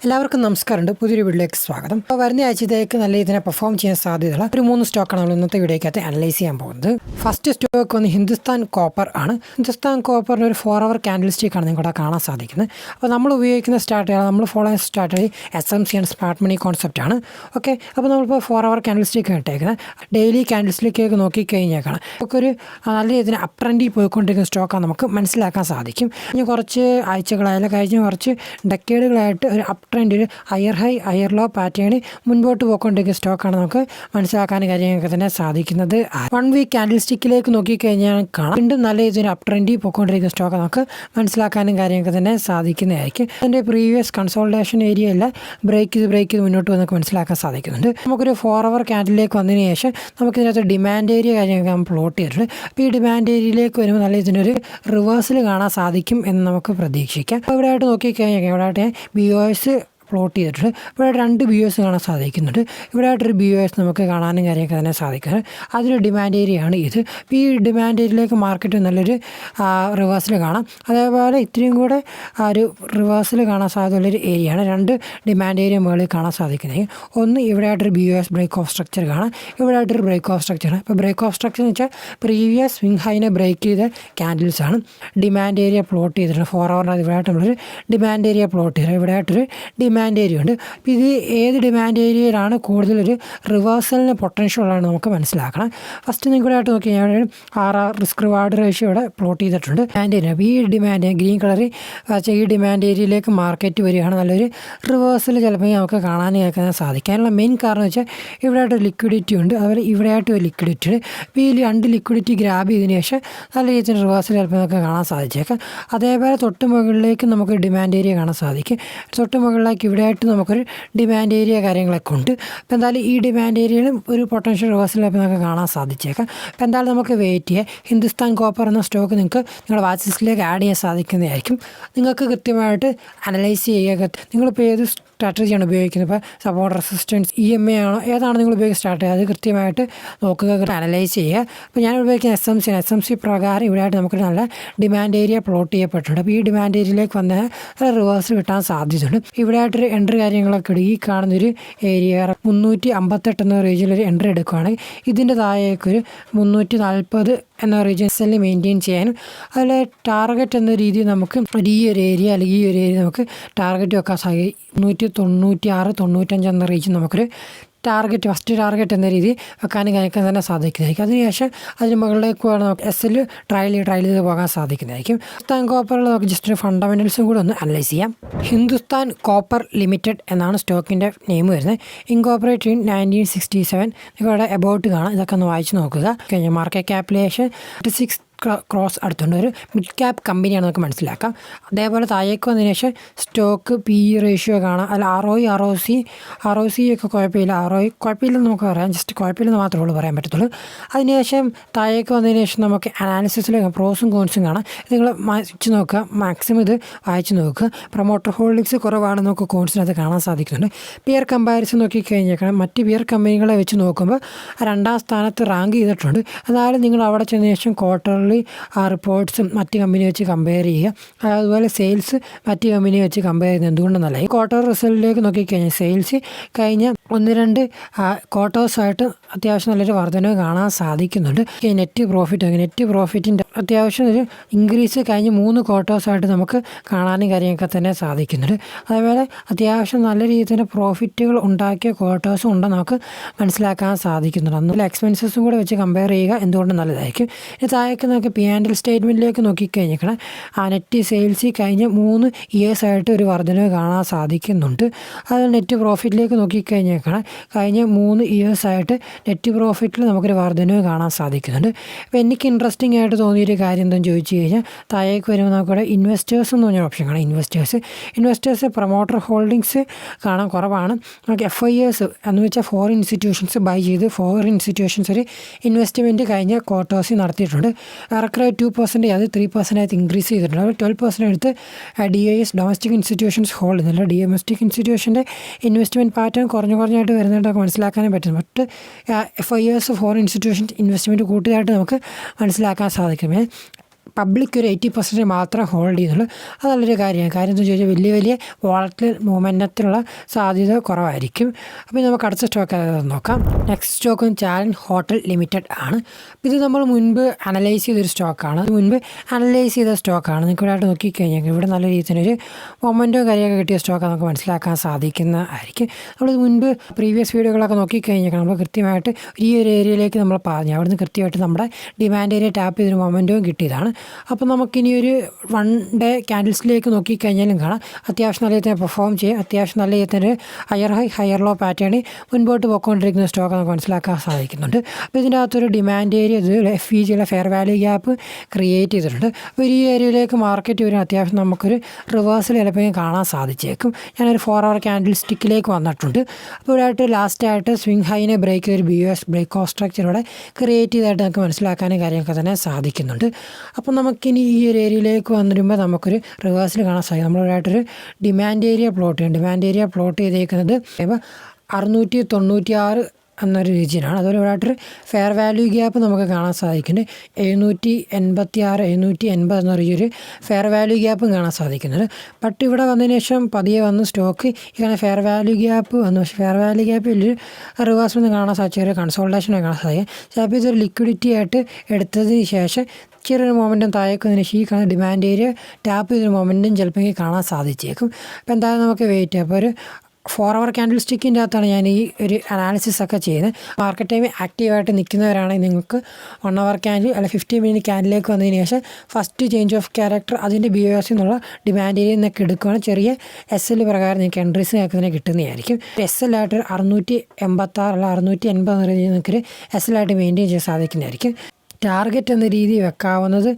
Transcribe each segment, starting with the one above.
എല്ലാവർക്കും നമസ്കാരമുണ്ട്. പുതിയൊരു വീഡിയോയിലേക്ക് സ്വാഗതം. അപ്പോൾ വരുന്ന ആഴ്ചത്തേക്ക് നല്ല രീതിയിൽ പെർഫോം ചെയ്യാൻ സാധ്യതയുള്ള ഒരു 3 സ്റ്റോക്കാണ് നമ്മൾ ഇന്നത്തെ വീഡിയോക്കകത്ത് അനലൈസ് ചെയ്യാൻ പോകുന്നത്. ഫസ്റ്റ് സ്റ്റോക്ക് വന്ന് ഹിന്ദുസ്ഥാൻ കോപ്പർ ആണ്. ഹിന്ദുസ്ഥാൻ കോപ്പറിൻ്റെ ഒരു 4 hour ക്യാൻഡിൽ സ്റ്റിക്കാണ് നിങ്ങളുടെ കാണാൻ സാധിക്കുന്നത്. അപ്പോൾ നമ്മൾ ഉപയോഗിക്കുന്ന സ്ട്രാറ്റജി, നമ്മൾ ഫോളോ ചെയ്യുന്ന strategy SMC and smart money concept ആണ്. ഓക്കെ, അപ്പോൾ നമ്മളിപ്പോൾ 4 hour ക്യാൻഡിൽ സ്റ്റിക്ക് ഇട്ടേക്കുന്നത് ഡെയിലി ക്യാൻഡിൽ സ്റ്റിക്കൊക്കെ നോക്കിക്കഴിഞ്ഞേക്കാണ് നമുക്ക് ഒരു നല്ല രീതിയിൽ അപ് ട്രെൻഡിൽ പോയിക്കൊണ്ടിരിക്കുന്ന സ്റ്റോക്കാണ് നമുക്ക് മനസ്സിലാക്കാൻ സാധിക്കും. ഇനി കുറച്ച് ആഴ്ചകളായാലും കഴിഞ്ഞ കുറച്ച് ഡെക്കേഡുകളായിട്ട് ഒരു അപ് ട്രെൻഡ്, ഒരു higher high higher low pattern മുൻപോട്ട് പോയിക്കൊണ്ടിരിക്കുന്ന സ്റ്റോക്കാണ് നമുക്ക് മനസ്സിലാക്കാൻ കാര്യങ്ങളൊക്കെ തന്നെ സാധിക്കുന്നത്. 1 week ക്യാൻഡിൽ സ്റ്റിക്കിലേക്ക് നോക്കിക്കഴിഞ്ഞാൽ കാണാം വീണ്ടും നല്ല രീതിയിൽ അപ് ട്രെൻഡിൽ പോയിക്കൊണ്ടിരിക്കുന്ന സ്റ്റോക്ക് നമുക്ക് മനസ്സിലാക്കാനും കാര്യങ്ങളൊക്കെ തന്നെ സാധിക്കുന്നതായിരിക്കും. അതിൻ്റെ പ്രീവിയസ് കൺസോൾട്ടേഷൻ ഏരിയയിൽ ബ്രേക്ക് ചെയ്ത് മുന്നോട്ട് നമുക്ക് മനസ്സിലാക്കാൻ സാധിക്കുന്നുണ്ട്. നമുക്കൊരു 4 hour ക്യാൻഡിലേക്ക് വന്നതിന് ശേഷം നമുക്കിതിനകത്ത് ഡിമാൻഡ് ഏരിയ കാര്യങ്ങളൊക്കെ നമ്മൾ പ്ലോട്ട് ചെയ്തിട്ടുണ്ട്. അപ്പോൾ ഈ ഡിമാൻഡ് ഏരിയയിലേക്ക് വരുമ്പോൾ നല്ല ഇതിനൊരു റിവേഴ്സൽ കാണാൻ സാധിക്കും എന്ന് നമുക്ക് പ്രതീക്ഷിക്കാം. അപ്പോൾ ഇവിടെ ആയിട്ട് നോക്കിക്കഴിഞ്ഞാൽ ഇവിടെ ആയിട്ട് BOS പ്ലോട്ട് ചെയ്തിട്ടുണ്ട്. ഇവിടെ 2 BOS കാണാൻ സാധിക്കുന്നുണ്ട്. ഇവിടെ ആയിട്ടൊരു BOS നമുക്ക് കാണാനും കാര്യമൊക്കെ തന്നെ സാധിക്കുന്നത്. അതൊരു ഡിമാൻഡ് ഏരിയയാണ് ഇത്. അപ്പോൾ ഈ ഡിമാൻഡ് ഏരിയയിലേക്ക് മാർക്കറ്റ് നല്ലൊരു റിവേഴ്സൽ കാണാം. അതേപോലെ ഇത്രയും കൂടെ ഒരു റിവേഴ്സൽ കാണാൻ സാധ്യതയുള്ളൊരു ഏരിയയാണ് 2 ഡിമാൻഡ് ഏരിയ മുകളിൽ കാണാൻ സാധിക്കുന്നത്. ഒന്ന് ഇവിടെ ആയിട്ടൊരു BOS ബ്രേക്ക് ഓഫ് സ്ട്രക്ചർ കാണാം. ഇവിടെ ആയിട്ടൊരു ബ്രേക്ക് ഓഫ് സ്ട്രക്ചർ. ഇപ്പോൾ ബ്രേക്ക് ഓഫ് സ്ട്രക്ചർ എന്ന് വെച്ചാൽ പ്രീവിയസ് സ്വിംഗ് ഹൈനെ ബ്രേക്ക് ചെയ്ത ക്യാൻഡിൽസാണ്. ഡിമാൻഡ് ഏരിയ പ്ലോട്ട് ചെയ്തിട്ടുണ്ട്. 4 hour ഇവിടെ ആയിട്ട് നമ്മളൊരു ഡിമാൻഡ് ഏരിയ പ്ലോട്ട് ചെയ്തിട്ടുണ്ട്. ഇവിടെ ആയിട്ടൊരു ഡിമാൻഡ് ഏരിയ ഉണ്ട്. അപ്പോൾ ഇത് ഏത് ഡിമാൻഡ് ഏരിയയിലാണ് കൂടുതലൊരു റിവേഴ്സലിന് പൊട്ടൻഷ്യൽ ഉള്ളതാണ് നമുക്ക് മനസ്സിലാക്കണം. ഫസ്റ്റ് നിങ്ങൾക്കായിട്ട് നോക്കി കഴിഞ്ഞാൽ RR റിസ്ക് റിവാർഡ് റേഷ്യോ ഇവിടെ പ്ലോട്ട് ചെയ്തിട്ടുണ്ട്. ഡിമാൻഡ് ഏരിയ, അപ്പോൾ ഈ ഡിമാൻഡ് ഗ്രീൻ കളറിൽ ഈ ഡിമാൻഡ് ഏരിയയിലേക്ക് മാർക്കറ്റ് വരികയാണ് നല്ലൊരു റിവേഴ്സൽ ചിലപ്പോൾ നമുക്ക് കാണാൻ കേൾക്കാൻ സാധിക്കാനുള്ള മെയിൻ കാരണം വെച്ചാൽ ഇവിടെ ആയിട്ട് ലിക്വിഡിറ്റി ഉണ്ട്, അതുപോലെ ഇവിടെ ആയിട്ട് ഒരു ലിക്വിഡിറ്റി ഉണ്ട്. അപ്പോൾ ഈ 2 ലിക്വിഡിറ്റി ഗ്രാബ് ചെയ്തതിന് ശേഷം നല്ല രീതിയിൽ റിവേഴ്സൽ ചിലപ്പോൾ നമുക്ക് കാണാൻ സാധിച്ചേക്കാം. അതേപോലെ തൊട്ട് മുകളിലേക്ക് നമുക്ക് ഡിമാൻഡ് ഏരിയ കാണാൻ സാധിക്കും. തൊട്ട് മുകളിലേക്ക് ഇവിടെ ആയിട്ട് നമുക്കൊരു ഡിമാൻഡ് ഏരിയ കാര്യങ്ങളൊക്കെ ഉണ്ട്. അപ്പോൾ എന്തായാലും ഈ ഡിമാൻഡ് ഏരിയയിലും ഒരു പൊട്ടൻഷ്യൽ റിവേഴ്സൽ നമുക്ക് കാണാൻ സാധിച്ചേക്കാം. അപ്പോൾ എന്തായാലും നമുക്ക് വെയിറ്റ് ചെയ്യാം. ഹിന്ദുസ്ഥാൻ കോപ്പർ എന്ന സ്റ്റോക്ക് നിങ്ങൾക്ക് നിങ്ങളുടെ വാച്ച് ലിസ്റ്റിലേക്ക് ആഡ് ചെയ്യാൻ സാധിക്കുന്നതായിരിക്കും. നിങ്ങൾക്ക് കൃത്യമായിട്ട് അനലൈസ് ചെയ്യുക. നിങ്ങളിപ്പോൾ ഏത് സ്ട്രാറ്റജിയാണ് ഉപയോഗിക്കുന്നത്, ഇപ്പോൾ സപ്പോർട്ട്, റെസിസ്റ്റൻസ്, EMA ആണോ, ഏതാണ് നിങ്ങൾ ഉപയോഗിക്കുന്ന സ്ട്രാറ്റജി, അത് കൃത്യമായിട്ട് നോക്കുക, അനലൈസ് ചെയ്യുക. അപ്പോൾ ഞാൻ ഉപയോഗിക്കുന്ന SMC പ്രകാരം ഇവിടെയായിട്ട് നമുക്ക് നല്ല ഡിമാൻഡ് ഏരിയ പ്ലോട്ട് ചെയ്യപ്പെട്ടിട്ടുണ്ട്. അപ്പോൾ ഈ ഡിമാൻഡ് ഏരിയയിലേക്ക് വന്നാൽ റിവേഴ്സ് കിട്ടാൻ സാധ്യതയുണ്ട്. ഇവിടെ ആയിട്ടൊരു എൻട്രി കാര്യങ്ങളൊക്കെ ഈ കാണുന്നൊരു ഏരിയ 358 എന്ന റേഞ്ചിലൊരു എൻട്രി എടുക്കുകയാണെങ്കിൽ ഇതിൻ്റെ താഴേക്കൊരു 340 എന്ന റീജിയൻസിൽ മെയിൻറ്റെയിൻ ചെയ്യാനും അതിൽ ടാർഗറ്റ് എന്ന രീതിയിൽ നമുക്ക് ഈ ഒരു ഏരിയ അല്ലെങ്കിൽ ഈ ഒരു ഏരിയ നമുക്ക് ടാർഗറ്റ് വെക്കാൻ സാധിക്കും. 196, 95 എന്ന റീജിയൻ നമുക്കൊരു ഫസ്റ്റ് ടാർഗറ്റ് എന്ന രീതി വെക്കാനും കഴിക്കാൻ തന്നെ സാധിക്കുന്നതായിരിക്കും. അതിനുശേഷം അതിന് മുകളിലേക്ക് നമുക്ക് SL ട്രയൽ ചെയ്ത് പോകാൻ സാധിക്കുന്നതായിരിക്കും. ഹിന്ദുസ്ഥാൻ കോപ്പറിൽ നമുക്ക് ജസ്റ്റ് ഫണ്ടമെൻറ്റൽസും കൂടെ ഒന്ന് അനലൈസ് ചെയ്യാം. ഹിന്ദുസ്ഥാൻ കോപ്പർ ലിമിറ്റഡ് എന്നാണ് സ്റ്റോക്കിൻ്റെ നെയിം വരുന്നത്. Incorporate in 1967. നിങ്ങളുടെ എബൌട്ട് കാണാം, ഇതൊക്കെ ഒന്ന് വായിച്ച് നോക്കുക. കഴിഞ്ഞ മാർക്കറ്റ് ക്യാപിറ്റലൈസേഷൻ 6 ക്രോസ് അടുത്തുണ്ട്. ഒരു മിഡ് ക്യാപ് കമ്പനിയാണ് നമുക്ക് മനസ്സിലാക്കാം. അതേപോലെ താഴേക്ക് വന്നതിന് ശേഷം സ്റ്റോക്ക് PE റേഷ്യോ കാണാം. അല്ല ROC ഒക്കെ കുഴപ്പമില്ല. കുഴപ്പമില്ലെന്ന് നമുക്ക് പറയാം, ജസ്റ്റ് കുഴപ്പമില്ലെന്ന് മാത്രമേ ഉള്ളൂ പറയാൻ പറ്റത്തുള്ളൂ. അതിനുശേഷം താഴേക്ക് വന്നതിന് ശേഷം നമുക്ക് അനാലിസിസിൽ പ്രോസും കോൺസും കാണാം. നിങ്ങൾ വായിച്ച് നോക്കുക, മാക്സിമം ഇത് വായിച്ച് നോക്കുക. പ്രൊമോട്ടർ ഹോൾഡിങ്സ് കുറവാണ് നമുക്ക് കോൺസിനകത്ത് കാണാൻ സാധിക്കുന്നുണ്ട്. പിയർ കമ്പാരിസൺ നോക്കിക്കഴിഞ്ഞേക്കണം, മറ്റ് പിയർ കമ്പനികളെ വെച്ച് നോക്കുമ്പോൾ 2ാം സ്ഥാനത്ത് റാങ്ക് ചെയ്തിട്ടുണ്ട്. എന്നാലും നിങ്ങൾ അവിടെ ചെന്നതിന് ശേഷം ക്വാർട്ടറിൽ റിപ്പോർട്ട്സും മറ്റ് കമ്പനി വെച്ച് കമ്പയർ ചെയ്യുക. അതുപോലെ സെയിൽസ് മറ്റ് കമ്പനി വെച്ച് കമ്പയർ ചെയ്യുന്നത് എന്തുകൊണ്ടെന്നല്ല, ഈ ക്വാർട്ടർ റിസൾട്ടിലേക്ക് നോക്കിക്കഴിഞ്ഞാൽ സെയിൽസ് കഴിഞ്ഞ 1-2 ക്വാർട്ടേഴ്സായിട്ട് അത്യാവശ്യം നല്ലൊരു വർധനവ് കാണാൻ സാധിക്കുന്നുണ്ട്. നെറ്റ് പ്രോഫിറ്റിൻ്റെ അത്യാവശ്യം ഒരു ഇൻക്രീസ് കഴിഞ്ഞ് 3 ക്വാർട്ടേഴ്സായിട്ട് നമുക്ക് കാണാനും കാര്യമൊക്കെ തന്നെ സാധിക്കുന്നുണ്ട്. അതേപോലെ അത്യാവശ്യം നല്ല രീതിയിൽ പ്രോഫിറ്റുകൾ ഉണ്ടാക്കിയ ക്വാർട്ടേഴ്സും ഉണ്ടെന്ന് നമുക്ക് മനസ്സിലാക്കാൻ സാധിക്കുന്നുണ്ട്. അന്നുള്ള എക്സ്പെൻസസും കൂടെ വെച്ച് കമ്പയർ ചെയ്യുക എന്തുകൊണ്ട് നല്ലതായിരിക്കും. ഇനി താഴേക്ക് നമുക്ക് P&L സ്റ്റേറ്റ്മെൻറ്റിലേക്ക് നോക്കിക്കഴിഞ്ഞേക്കണം. നെറ്റ് സെയിൽസ് കഴിഞ്ഞ 3 ഇയേഴ്സായിട്ട് ഒരു വർധനവ് കാണാൻ സാധിക്കുന്നുണ്ട്. അത് നെറ്റ് പ്രോഫിറ്റിലേക്ക് നോക്കിക്കഴിഞ്ഞേക്കണം. കഴിഞ്ഞ 3 ഇയേഴ്സായിട്ട് നെറ്റ് പ്രോഫിറ്റിൽ നമുക്കൊരു വർധനവ് കാണാൻ സാധിക്കുന്നുണ്ട്. അപ്പോൾ എനിക്ക് ഇൻട്രസ്റ്റിംഗ് ആയിട്ട് തോന്നിയൊരു കാര്യം എന്താണെന്ന് ചോദിച്ചു കഴിഞ്ഞാൽ താഴേക്ക് വരുമ്പോൾ നമുക്കിവിടെ ഇൻവെസ്റ്റേഴ്സ് എന്ന് പറഞ്ഞ ഓപ്ഷൻ കാണാം. ഇൻവെസ്റ്റേഴ്സ് പ്രൊമോട്ടർ ഹോൾഡിങ്സ് കാണാൻ കുറവാണ്. നമുക്ക് FIS എന്ന് വെച്ചാൽ ഫോറിൻ ഇൻസ്റ്റിറ്റ്യൂഷൻസ് ബൈ ചെയ്ത് ഫോറിൻ ഇൻസ്റ്റിറ്റ്യൂഷൻസ് ഒരു ഇൻവെസ്റ്റ്മെൻറ്റ് കഴിഞ്ഞ ക്വാർട്ടേഴ്സിൽ നടത്തിയിട്ടുണ്ട്. ഇറക്കറ 2% അത് 3% ഇൻക്രീസ് ചെയ്തിട്ടുണ്ട്. അത് 12% എടുത്ത് DIS ഡൊമസ്റ്റിക് ഇൻസ്റ്റിറ്റ്യൂഷൻസ് ഹോൾഡ് ചെയ്യുന്നില്ല. ഡൊമസ്റ്റിക് ഇൻസ്റ്റിറ്റ്യൂഷൻ്റെ ഇൻവെസ്റ്റ്മെൻറ്റ് പാറ്റേൺ കുറഞ്ഞായിട്ട് വരുന്നതായിട്ടൊക്കെ മനസ്സിലാക്കാനും പറ്റും. But FIS foreign institutions investment കൂട്ടിയതായിട്ട് നമുക്ക് മനസ്സിലാക്കാൻ സാധിക്കും. പബ്ലിക് ഒരു 80% മാത്രമേ ഹോൾഡ് ചെയ്യുന്നുള്ളൂ. അത് നല്ലൊരു കാര്യമാണ്. കാര്യം എന്താണെന്ന് ചോദിച്ചാൽ വലിയ വോളറ്റൈൽ മൂവ്മെൻറ്റിനുള്ള സാധ്യത കുറവായിരിക്കും. അപ്പോൾ നമുക്ക് അടുത്ത സ്റ്റോക്ക് നോക്കാം. Next stock Chalan hotel limited ആണ്. ഇത് നമ്മൾ മുൻപ് അനലൈസ് ചെയ്തൊരു സ്റ്റോക്കാണ്. നിങ്ങൾക്ക് ഇവിടെ ആയിട്ട് നോക്കിക്കഴിഞ്ഞാൽ ഇവിടെ നല്ല രീതിയിലൊരു മൊമെൻറ്റോ കാര്യമൊക്കെ കിട്ടിയ സ്റ്റോക്ക് നമുക്ക് മനസ്സിലാക്കാൻ സാധിക്കുന്നതായിരിക്കും. നമ്മളിത് മുൻപ് പ്രീവിയസ് വീഡിയോകളൊക്കെ നോക്കിക്കഴിഞ്ഞാൽ നമ്മൾ കൃത്യമായിട്ട് ഈ ഒരു ഏരിയയിലേക്ക് നമ്മൾ പറഞ്ഞു, അവിടുന്ന് കൃത്യമായിട്ട് നമ്മുടെ ഡിമാൻഡ് ഏരിയ ടാപ്പ് ചെയ്തൊരു മൊമെൻറ്റവും കിട്ടിയതാണ്. അപ്പോൾ നമുക്കിനി ഒരു 1 ഡേ ക്യാൻഡിൽസിലേക്ക് നോക്കിക്കഴിഞ്ഞാലും കാണാം അത്യാവശ്യം നല്ല രീതിയിൽ പെർഫോം ചെയ്യും. അത്യാവശ്യം നല്ല രീതിയിൽ ഹയർ ഹൈ ഹയർ ലോ പാറ്റേണിൽ മുൻപോട്ട് പോയിക്കൊണ്ടിരിക്കുന്ന സ്റ്റോക്ക് നമുക്ക് മനസ്സിലാക്കാൻ സാധിക്കുന്നുണ്ട്. അപ്പോൾ ഇതിൻ്റെ അകത്തൊരു ഡിമാൻഡ് ഏരിയ ഇത് FVGയുടെ ഫെയർ വാല്യൂ ഗ്യാപ്പ് ക്രിയേറ്റ് ചെയ്തിട്ടുണ്ട്. അപ്പോൾ ഈ ഏരിയയിലേക്ക് മാർക്കറ്റ് വരും അത്യാവശ്യം നമുക്കൊരു റിവേഴ്സൽ ചിലപ്പോൾ കാണാൻ സാധിച്ചേക്കും. ഞാനൊരു 4 hour ക്യാൻഡിൽ സ്റ്റിക്കിലേക്ക് വന്നിട്ടുണ്ട്. അപ്പോൾ ഇവിടെയായിട്ട് ലാസ്റ്റായിട്ട് സ്വിംഗ് ഹൈനെ ബ്രേക്ക് ചെയ്തൊരു BOS ബ്രേക്ക് ഓഫ് സ്ട്രക്ചറോടെ ക്രിയേറ്റ് ചെയ്തായിട്ട് നമുക്ക് മനസ്സിലാക്കാനും കാര്യങ്ങളൊക്കെ തന്നെ സാധിക്കുന്നുണ്ട്. അപ്പോൾ നമുക്കിനി ഈ ഒരു ഏരിയയിലേക്ക് വന്നിരുമ്പോൾ നമുക്കൊരു റിവേഴ്സൽ കാണാൻ സാധിക്കും. നമ്മളിവിടെയായിട്ടൊരു ഡിമാൻഡ് ഏരിയ പ്ലോട്ട് ചെയ്തേക്കുന്നത് 696 എന്നൊരു റീജിയനാണ്. അതുപോലെ ഇവിടെയായിട്ടൊരു ഫെയർ വാല്യൂ ഗ്യാപ്പ് നമുക്ക് കാണാൻ സാധിക്കുന്നുണ്ട്. 786 780 എന്നൊരു ഒരു ഫെയർ വാല്യൂ ഗ്യാപ്പും കാണാൻ സാധിക്കുന്നുണ്ട്. ബട്ട് ഇവിടെ വന്നതിന് ശേഷം പതിയെ വന്ന് സ്റ്റോക്ക് ഇങ്ങനെ ഫെയർ വാല്യൂ ഗ്യാപ്പ് വന്നു. പക്ഷേ ഫെയർ വാല്യൂ ഗ്യാപ്പിൽ റിവേഴ്സൽ ഒന്നും കാണാൻ സാധിച്ചു, ഒരു കൺസോൾട്ടേഷനൊക്കെ കാണാൻ സാധിക്കും. ചിലപ്പോൾ ഇതൊരു ലിക്വിഡിറ്റി ആയിട്ട് എടുത്തതിന് ശേഷം ചെറിയൊരു മൊമെൻറ്റും താഴേക്കുന്നതിന് ഈ കാണുന്ന ഡിമാൻഡ് ഏരിയ ടാപ്പ് ചെയ്തൊരു മൊമെൻറ്റും ചിലപ്പോൾ കാണാൻ സാധിച്ചേക്കും. അപ്പോൾ എന്തായാലും നമുക്ക് വെയിറ്റ് ചെയ്യാം. അപ്പോൾ ഒരു 4 hour ക്യാൻഡിൽ സ്റ്റിക്കിൻ്റെ അകത്താണ് ഞാൻ ഈ ഒരു അനാലിസിസ് ഒക്കെ ചെയ്യുന്നത്. മാർക്കറ്റ് ടൈമിൽ ആക്റ്റീവായിട്ട് നിൽക്കുന്നവരാണെങ്കിൽ നിങ്ങൾക്ക് 1 hour ക്യാൻഡിൽ അല്ല 15 minute ക്യാൻഡിലേക്ക് വന്നതിന് ശേഷം ഫസ്റ്റ് ചേഞ്ച് ഓഫ് ക്യാരക്ടർ അതിൻ്റെ BOS എന്നുള്ള ഡിമാൻഡ് ഏരിയയിൽ നിന്നൊക്കെ എടുക്കുകയാണ്. ചെറിയ SL പ്രകാരം നിങ്ങൾക്ക് എൻട്രീസ് തന്നെ കിട്ടുന്നതായിരിക്കും. SL ആയിട്ട് 686 അല്ല 680 എന്ന് പറയുന്നത് നിങ്ങൾക്ക് SL ആയിട്ട് മെയിൻറ്റെയിൻ ചെയ്യാൻ സാധിക്കുന്നതായിരിക്കും. ടാർഗറ്റ് എന്ന രീതി വെക്കാവുന്നത്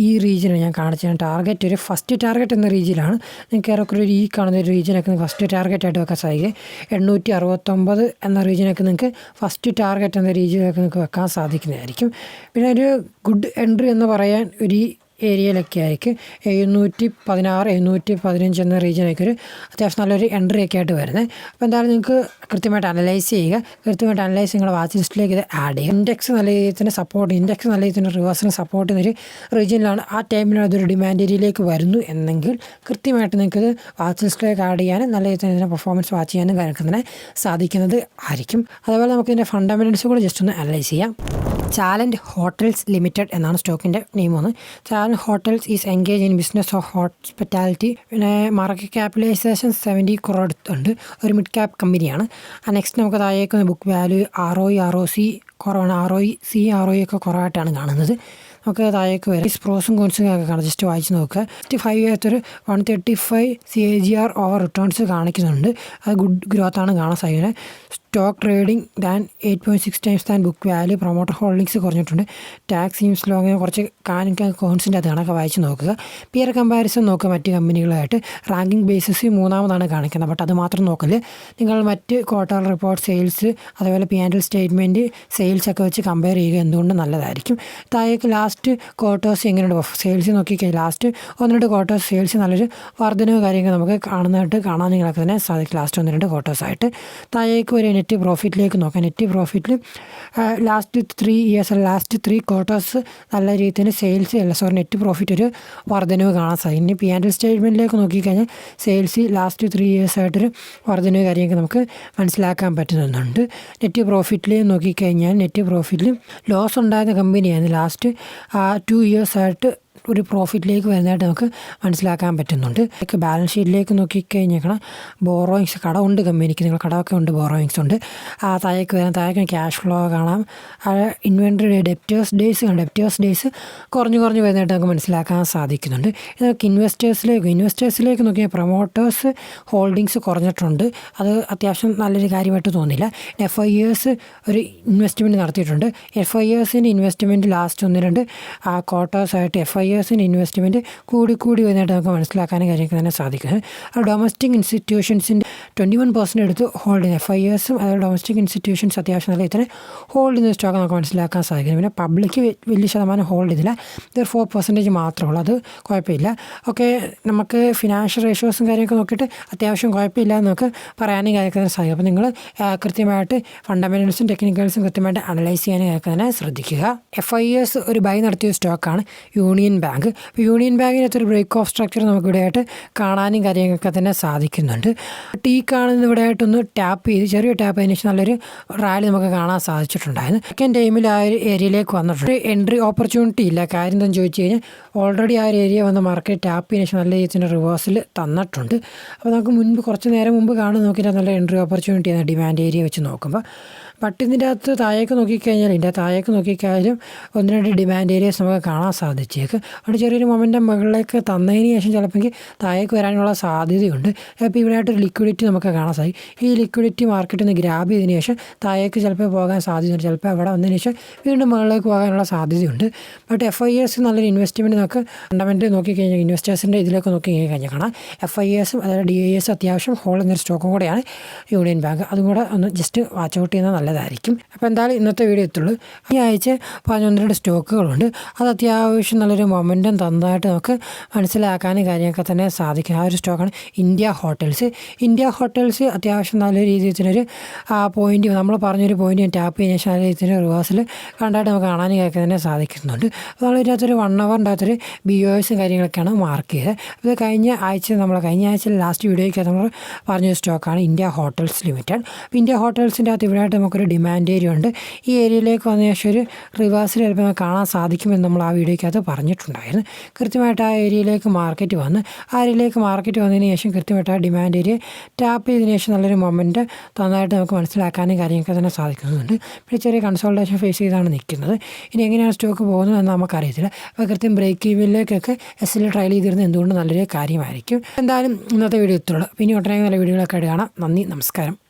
ഈ റീജിയനാണ് ഞാൻ കാണിച്ചത്. ടാർഗറ്റ് ഒരു ഫസ്റ്റ് ടാർഗറ്റ് എന്ന രീതിയിലാണ്. നിങ്ങൾക്ക് ഏറെക്കുറെ ഈ കാണുന്ന ഒരു റീജിയനൊക്കെ ഫസ്റ്റ് ടാർഗറ്റായിട്ട് വെക്കാൻ സാധിക്കും. 869 എന്ന റീജിയനൊക്കെ നിങ്ങൾക്ക് ഫസ്റ്റ് ടാർഗറ്റ് എന്ന രീതിയിലൊക്കെ നിങ്ങൾക്ക് വെക്കാൻ സാധിക്കുന്നതായിരിക്കും. പിന്നെ ഒരു ഗുഡ് എൻട്രി എന്ന് പറയാൻ ഒരു ഏരിയയിലൊക്കെ ആയിരിക്കും 716 715 എന്ന റീജിയനൊക്കെ ഒരു അത്യാവശ്യം നല്ലൊരു എൻട്രി ഒക്കെ ആയിട്ട് വരുന്നത്. അപ്പോൾ എന്തായാലും നിങ്ങൾക്ക് കൃത്യമായിട്ട് അനലൈസ് ചെയ്യുക. നിങ്ങളുടെ വാച്ച് ലിസ്റ്റിലേക്ക് ഇത് ആഡ് ചെയ്യുക. ഇൻഡെക്സ് നല്ല രീതിയിൽ റിവേഴ്സിന് സപ്പോർട്ട് ചെയ്യുന്നൊരു റീജിയനിലാണ്. ആ ടൈമിൽ അതൊരു ഡിമാൻഡ് ഏരിയയിലേക്ക് വരുന്നു എന്നെങ്കിൽ കൃത്യമായിട്ട് നിങ്ങൾക്കത് വാച്ച് ലിസ്റ്റിലേക്ക് ആഡ് ചെയ്യാനും നല്ല രീതിയിൽ ഇതിൻ്റെ പെർഫോമൻസ് വാച്ച് ചെയ്യാനും കാര്യങ്ങൾക്ക് തന്നെ സാധിക്കുന്നത് ആയിരിക്കും. അതേപോലെ നമുക്ക് ഇതിൻ്റെ ഫണ്ടമെൻറ്റൽസ് കൂടെ ജസ്റ്റ് ഒന്ന് അനലൈസ് ചെയ്യാം. ചാലൻ ഹോട്ടൽസ് ലിമിറ്റഡ് എന്നാണ് സ്റ്റോക്കിൻ്റെ നെയിം. ചാലൻ hotels is engage in business of hospitality. പിന്നെ മാർക്കറ്റ് ക്യാപിറ്റലൈസേഷൻ 70 crore ഉണ്ട്. ഒരു മിഡ് ക്യാപ് കമ്പനിയാണ്. നെക്സ്റ്റ് നമുക്ക് താഴേക്ക് ബുക്ക് വാല്യൂ ROE ROC കുറവാണ്. ROE ഒക്കെ കുറവായിട്ടാണ് കാണുന്നത്. നമുക്ക് താഴേക്ക് വരാം. പ്രോസും കോൺസും ഒക്കെ കാണാം. ജസ്റ്റ് വായിച്ച് നോക്കുക. 65 ഒരു 135 CAGR ഓവർ റിട്ടേൺസ് കാണിക്കുന്നുണ്ട്. അത് ഗുഡ് ഗ്രോത്താണ് കാണാൻ സാധിക്കുന്നത്. Stock trading 8.6 times book value. Promoter holdings കുറഞ്ഞിട്ടുണ്ട്. ടാക്സ് സീംസ് ലോ അങ്ങനെ കുറച്ച് കോൺസിൻ്റെ അത് കണക്ക് വായിച്ച് നോക്കുക. പിയർ കമ്പാരിസൺ നോക്കുക മറ്റ് കമ്പനികളായിട്ട്. റാങ്കിങ് ബേസിസ് 3ാമതാണ് കാണിക്കുന്നത്. ബട്ട് അത് മാത്രം നോക്കല്. നിങ്ങൾ മറ്റ് ക്വാർട്ടർ റിപ്പോർട്ട് സെയിൽസ് അതേപോലെ P&L സ്റ്റേറ്റ്മെൻറ്റ് സെയിൽസ് ഒക്കെ വെച്ച് കമ്പയർ ചെയ്യുക എന്തുകൊണ്ട് നല്ലതായിരിക്കും. താഴേക്ക് ലാസ്റ്റ് ക്വാർട്ടേഴ്സ് എങ്ങനെയുണ്ട് സെയിൽസ് നോക്കിക്കഴിഞ്ഞാൽ ലാസ്റ്റ് 1-2 ക്വാർട്ടേഴ്സ് സെയിൽസ് നല്ലൊരു വർധനവ് കാര്യങ്ങൾ നമുക്ക് കാണാൻ നിങ്ങൾക്ക് തന്നെ സാധിക്കും. ലാസ്റ്റ് 1-2 ക്വാർട്ടേഴ്സായിട്ട്. താഴേക്ക് ഒരു നെറ്റ് പ്രോഫിറ്റിലേക്ക് നോക്കാം. നെറ്റ് പ്രോഫിറ്റിൽ ലാസ്റ്റ് 3 ക്വാർട്ടേഴ്സ് നല്ല രീതിയിൽ നെറ്റ് പ്രോഫിറ്റ് ഒരു വർധനവ് കാണാൻ സാധിക്കും. ഇനി P&L സ്റ്റേറ്റ്മെൻറ്റിലേക്ക് നോക്കിക്കഴിഞ്ഞാൽ സെയിൽസ് ലാസ്റ്റ് 3 years ആയിട്ടൊരു വർധനവ് കാര്യമൊക്കെ നമുക്ക് മനസ്സിലാക്കാൻ പറ്റുന്നുണ്ട്. നെറ്റ് പ്രോഫിറ്റിൽ നോക്കിക്കഴിഞ്ഞാൽ നെറ്റ് പ്രോഫിറ്റിൽ ലോസ് ഉണ്ടായിരുന്ന കമ്പനിയാണ് ലാസ്റ്റ് 2 years ആയിട്ട് ഒരു പ്രോഫിറ്റിലേക്ക് വരുന്നതായിട്ട് നമുക്ക് മനസ്സിലാക്കാൻ പറ്റുന്നുണ്ട്. ബാലൻസ് ഷീറ്റിലേക്ക് നോക്കിക്കഴിഞ്ഞാൽ ബോറോയിങ്സ് കടമുണ്ട് കമ്പനിക്ക്. നിങ്ങൾ കടമൊക്കെ ഉണ്ട്, ബോറോയിങ്സ് ഉണ്ട്. താഴേക്ക് ക്യാഷ് ഫ്ലോ കാണാം. ഇൻവെൻട്രി ഡെപ്റ്റേഴ്സ് ഡേയ്സ് കുറഞ്ഞു വരുന്നതായിട്ട് നമുക്ക് മനസ്സിലാക്കാൻ സാധിക്കുന്നുണ്ട്. ഇതൊക്കെ ഇൻവെസ്റ്റേഴ്സിലേക്ക് നോക്കിയാൽ പ്രൊമോട്ടേഴ്സ് ഹോൾഡിങ്സ് കുറഞ്ഞിട്ടുണ്ട്. അത് അത്യാവശ്യം നല്ലൊരു കാര്യമായിട്ട് തോന്നില്ല. FIS ഒരു ഇൻവെസ്റ്റ്മെൻറ്റ് നടത്തിയിട്ടുണ്ട്. FISൻ്റെ ഇൻവെസ്റ്റ്മെൻറ്റ് ലാസ്റ്റ് 1-2 ക്വാർട്ടേഴ്സായിട്ട് FIS ഇൻവെസ്റ്റ്മെൻറ്റ് കൂടി വരുന്നതായിട്ട് നമുക്ക് മനസ്സിലാക്കാനും കാര്യങ്ങൾക്ക് തന്നെ സാധിക്കുന്നത്. ഡൊമസ്റ്റിക് ഇൻസ്റ്റിറ്റ്യൂഷൻസിൻ്റെ 21% എടുത്ത് ഹോൾഡ് ചെയ്യുന്നത് FISും അതുപോലെ ഡൊമസ്റ്റിക് ഇൻസ്റ്റിറ്റ്യൂഷൻസ് അത്യാവശ്യം നല്ല രീതിയിൽ ഹോൾഡ് ചെയ്യുന്ന സ്റ്റോക്ക് നമുക്ക് മനസ്സിലാക്കാൻ സാധിക്കുന്നത്. പിന്നെ പബ്ലിക് വലിയ ശതമാനം ഹോൾഡ് ചെയ്തില്ല. ഇത് 4% മാത്രമേ ഉള്ളൂ. അത് കുഴപ്പമില്ല. ഓക്കെ, നമുക്ക് ഫിനാൻഷ്യൽ റേഷ്യോസും കാര്യമൊക്കെ നോക്കിയിട്ട് അത്യാവശ്യം കുഴപ്പമില്ല എന്ന് നമുക്ക് പറയാനും കാര്യത്തിന് സാധിക്കും. അപ്പോൾ നിങ്ങൾ കൃത്യമായിട്ട് ഫണ്ടമെൻറ്റൽസും ടെക്നിക്കൽസും കൃത്യമായിട്ട് അനലൈസ് ചെയ്യാനും കാര്യത്തിന് തന്നെ ശ്രദ്ധിക്കുക. FIS ഒരു ബൈ നടത്തിയ സ്റ്റോക്കാണ്. Union bank. ഇപ്പോൾ യൂണിയൻ ബാങ്കിനകത്ത് ഒരു ബ്രേക്ക് ഓഫ് സ്ട്രക്ചർ നമുക്ക് ഇവിടെയായിട്ട് കാണാനും കാര്യങ്ങളൊക്കെ തന്നെ സാധിക്കുന്നുണ്ട്. ടീ കാണുന്ന ഇവിടെയായിട്ടൊന്ന് ടാപ്പ് ചെയ്ത് ചെറിയ ടാപ്പ് അതിന് ശേഷം നല്ലൊരു റാലി നമുക്ക് കാണാൻ സാധിച്ചിട്ടുണ്ടായിരുന്നു. സെക്കൻഡ് ടൈമിൽ ആ ഒരു ഏരിയയിലേക്ക് വന്നിട്ടുണ്ട്. എൻട്രി ഓപ്പർച്യൂണിറ്റി ഇല്ല. കാര്യം എന്താണെന്ന് ചോദിച്ചു കഴിഞ്ഞാൽ ഓൾറെഡി ആ ഒരു ഏരിയ വന്ന് മാർക്കറ്റ് ടാപ്പ് ചെയ്തതിന് ശേഷം നല്ല രീതിയിൽ റിവേഴ്സിൽ തന്നിട്ടുണ്ട്. അപ്പോൾ നമുക്ക് മുൻപ് കുറച്ച് നേരം മുമ്പ് നോക്കിയിട്ട് നല്ല എൻട്രി ഓപ്പർച്യൂണിറ്റി ആണ് ഡിമാൻഡ് ഏരിയ വെച്ച് നോക്കുമ്പോൾ. ബട്ട് ഇതിൻ്റെ അകത്ത് താഴേക്ക് നോക്കിക്കഴിഞ്ഞാൽ ഒന്ന് രണ്ട് ഡിമാൻഡ് ഏരിയസ് നമുക്ക് കാണാൻ സാധിച്ചേക്ക്. അവിടെ ചെറിയൊരു മൊമെൻ്റം മുകളിലേക്ക് തന്നതിന് ശേഷം ചിലപ്പോൾ താഴേക്ക് വരാനുള്ള സാധ്യതയുണ്ട്. അപ്പോൾ ഇവിടെയായിട്ടൊരു ലിക്വിഡിറ്റി നമുക്ക് കാണാൻ സാധിക്കും. ഈ ലിക്വിഡിറ്റി മാർക്കറ്റിൽ നിന്ന് ഗ്രാബ് ചെയ്തതിന് ശേഷം താഴേക്ക് ചിലപ്പോൾ പോകാൻ സാധ്യതയുണ്ട്. ചിലപ്പോൾ അവിടെ വന്നതിന് ശേഷം വീണ്ടും മുകളിലേക്ക് പോകാനുള്ള സാധ്യതയുണ്ട്. ബട്ട് FIS നല്ലൊരു ഇൻവെസ്റ്റ്മെൻറ്റ് നമുക്ക് ഫണ്ടമെൻ്റൽ നോക്കിക്കഴിഞ്ഞാൽ ഇൻവെസ്റ്റേഴ്സിൻ്റെ ഇതിലേക്ക് നോക്കിക്കഴിഞ്ഞാൽ കാണാം. FIS അതായത് DIS അത്യാവശ്യം ഹോൾ എന്നൊരു സ്റ്റോക്കും കൂടെയാണ് യൂണിയൻ ബാങ്ക്. അതും കൂടെ ഒന്ന് ജസ്റ്റ് വാച്ച് ഔട്ട് ചെയ്യുന്നത് നല്ലതായിരിക്കും. അപ്പോൾ എന്തായാലും ഇന്നത്തെ വീഡിയോ എത്തുള്ളൂ. ഈ ആഴ്ച 11 സ്റ്റോക്കുകളുണ്ട്. അത് അത്യാവശ്യം നല്ലൊരു മൊമെൻറ്റം തന്നതായിട്ട് നമുക്ക് മനസ്സിലാക്കാനും കാര്യമൊക്കെ തന്നെ സാധിക്കും. ആ ഒരു സ്റ്റോക്കാണ് ഇന്ത്യ ഹോട്ടൽസ്. അത്യാവശ്യം നല്ല രീതിയിലൊരു പോയിൻറ്റ് നമ്മൾ പറഞ്ഞൊരു പോയിൻറ്റ് ടാപ്പ് ചെയ്യുന്ന ശേഷം നല്ല രീതിയിൽ റിവേഴ്സിൽ കണ്ടായിട്ട് നമുക്ക് കാണാനും കേൾക്കാൻ തന്നെ സാധിക്കുന്നുണ്ട്. അപ്പോൾ നമ്മൾ ഇതിനകത്തൊരു 1 അവറിൻ്റെ അകത്തൊരു BOS കാര്യങ്ങളൊക്കെയാണ് മാർക്ക് ചെയ്തത്. ഇത് കഴിഞ്ഞ ആഴ്ച ലാസ്റ്റ് വീഡിയോയ്ക്ക് നമ്മൾ പറഞ്ഞൊരു സ്റ്റോക്കാണ് ഇന്ത്യ ഹോട്ടൽസ് ലിമിറ്റഡ്. അപ്പോൾ ഇന്ത്യ ഹോട്ടൽസിൻ്റെ അകത്ത് ഇവിടെയായിട്ട് നമുക്കൊരു ഡിമാൻഡ് ഏരിയ ഉണ്ട്. ഈ ഏരിയയിലേക്ക് വന്ന ശേഷം ഒരു റിവേഴ്സിൽ ചിലപ്പോൾ കാണാൻ സാധിക്കുമെന്ന് നമ്മൾ ആ വീഡിയോയ്ക്കകത്ത് പറഞ്ഞിട്ടുണ്ടായിരുന്നു. കൃത്യമായിട്ട് ആ ഏരിയയിലേക്ക് മാർക്കറ്റ് വന്നതിന് ശേഷം കൃത്യമായിട്ട് ആ ഡിമാൻഡ് ഏരിയ ടാപ്പ് ചെയ്തതിന് ശേഷം നല്ലൊരു മൊമെൻറ്റ് തന്നതായിട്ട് നമുക്ക് മനസ്സിലാക്കാനും കാര്യങ്ങളൊക്കെ തന്നെ സാധിക്കുന്നുണ്ട്. പിന്നെ ചെറിയ കൺസോൾട്ടേഷൻ ഫേസ് ചെയ്താണ് നിൽക്കുന്നത്. ഇനി എങ്ങനെയാണ് സ്റ്റോക്ക് പോകുന്നത് എന്ന് നമുക്കറിയത്തില്ല. അപ്പോൾ കൃത്യം ബ്രേക്ക് ഈവനിലേക്കൊക്കെ SL ട്രയൽ ചെയ്തിരുന്നത് എന്തുകൊണ്ട് നല്ലൊരു കാര്യമായിരിക്കും. എന്തായാലും ഇന്നത്തെ വീഡിയോ എത്തുള്ളൂ. പിന്നെ ഒട്ടനേകം നല്ല വീഡിയോകളൊക്കെ കാണാം. നന്ദി, നമസ്കാരം.